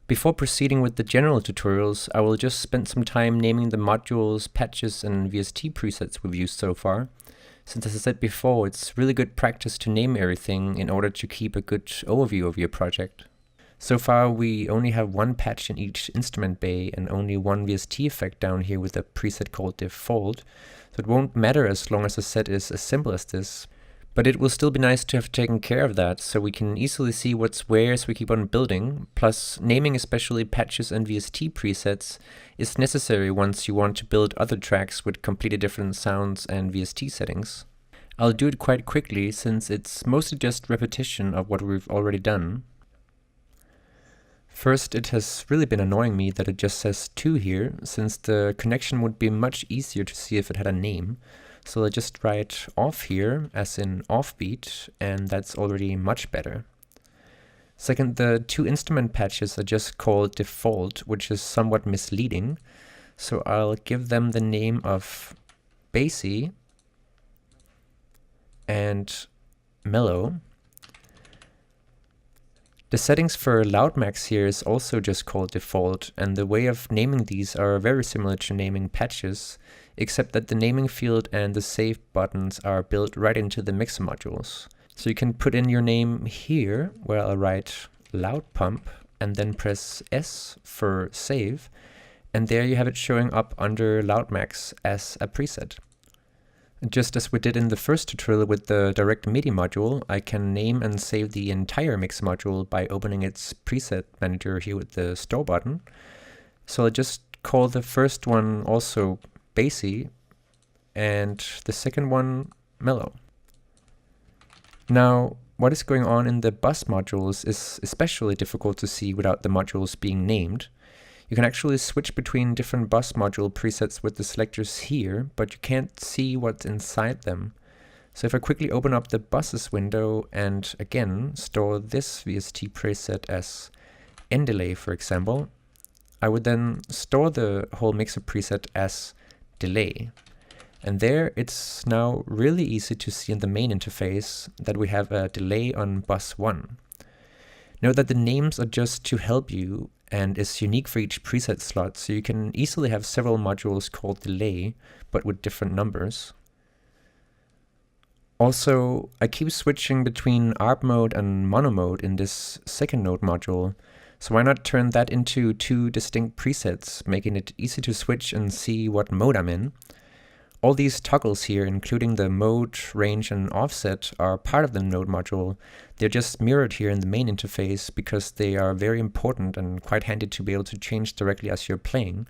Before proceeding with the general tutorials, I will just spend some time naming the modules, patches, and VST presets we've used so far. Since, as I said before, it's really good practice to name everything in order to keep a good overview of your project. So far, we only have one patch in each instrument bay and only one VST effect down here with a preset called default, so it won't matter as long as the set is as simple as this. But it will still be nice to have taken care of that, so we can easily see what's where as we keep on building. Plus, naming especially patches and VST presets is necessary once you want to build other tracks with completely different sounds and VST settings. I'll do it quite quickly, since it's mostly just repetition of what we've already done. First, it has really been annoying me that it just says 2 here, since the connection would be much easier to see if it had a name. So I'll just write off here, as in offbeat, and that's already much better. Second, the 2 instrument patches are just called default, which is somewhat misleading. So I'll give them the name of bassy and mellow. The settings for loudmax here is also just called default, and the way of naming these are very similar to naming patches, except that the naming field and the save buttons are built right into the mixer modules. So you can put in your name here, where I'll write loud pump and then press S for save, and there you have it showing up under loudmax as a preset. Just as we did in the first tutorial with the direct MIDI module, I can name and save the entire mix module by opening its preset manager here with the store button. So I'll just call the first one also bassy and the second one mellow. Now, what is going on in the bus modules is especially difficult to see without the modules being named. You can actually switch between different bus module presets with the selectors here, but you can't see what's inside them. So if I quickly open up the buses window and again store this VST preset as end delay, for example, I would then store the whole mixer preset as delay. And there it's now really easy to see in the main interface that we have a delay on bus 1. Note that the names are just to help you and is unique for each preset slot, so you can easily have several modules called delay, but with different numbers. Also, I keep switching between ARP mode and mono mode in this second node module, so why not turn that into 2 distinct presets, making it easy to switch and see what mode I'm in. All these toggles here, including the mode, range, and offset, are part of the node module. They're just mirrored here in the main interface because they are very important and quite handy to be able to change directly as you're playing.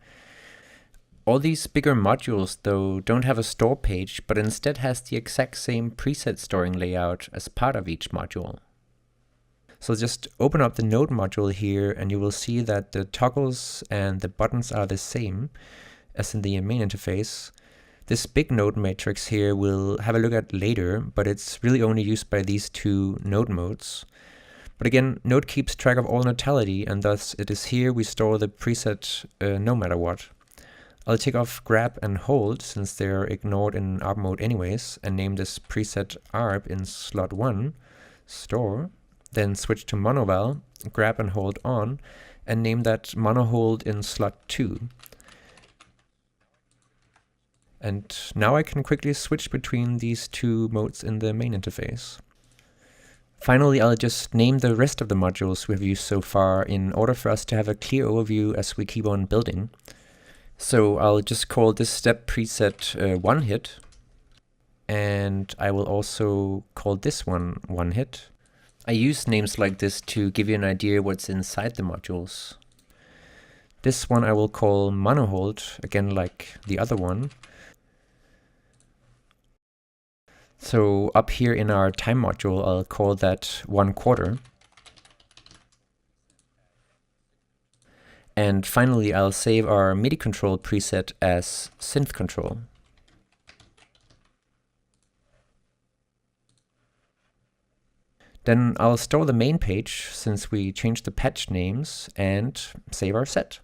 All these bigger modules, though, don't have a store page, but instead has the exact same preset storing layout as part of each module. So just open up the node module here and you will see that the toggles and the buttons are the same as in the main interface. This big node matrix here we'll have a look at later, but it's really only used by these 2 node modes. But again, node keeps track of all nodality, and thus it is here we store the preset no matter what. I'll take off grab and hold, since they're ignored in ARP mode anyways, and name this preset ARP in slot 1, store, then switch to monoval, grab and hold on, and name that mono hold in slot 2. And now I can quickly switch between these 2 modes in the main interface. Finally, I'll just name the rest of the modules we've used so far in order for us to have a clear overview as we keep on building. So I'll just call this step preset 1 hit, and I will also call this one 1 hit. I use names like this to give you an idea what's inside the modules. This one I will call mono hold, again like the other one. So up here in our time module, I'll call that 1/4. And finally, I'll save our MIDI control preset as synth control. Then I'll store the main page, since we changed the patch names, and save our set.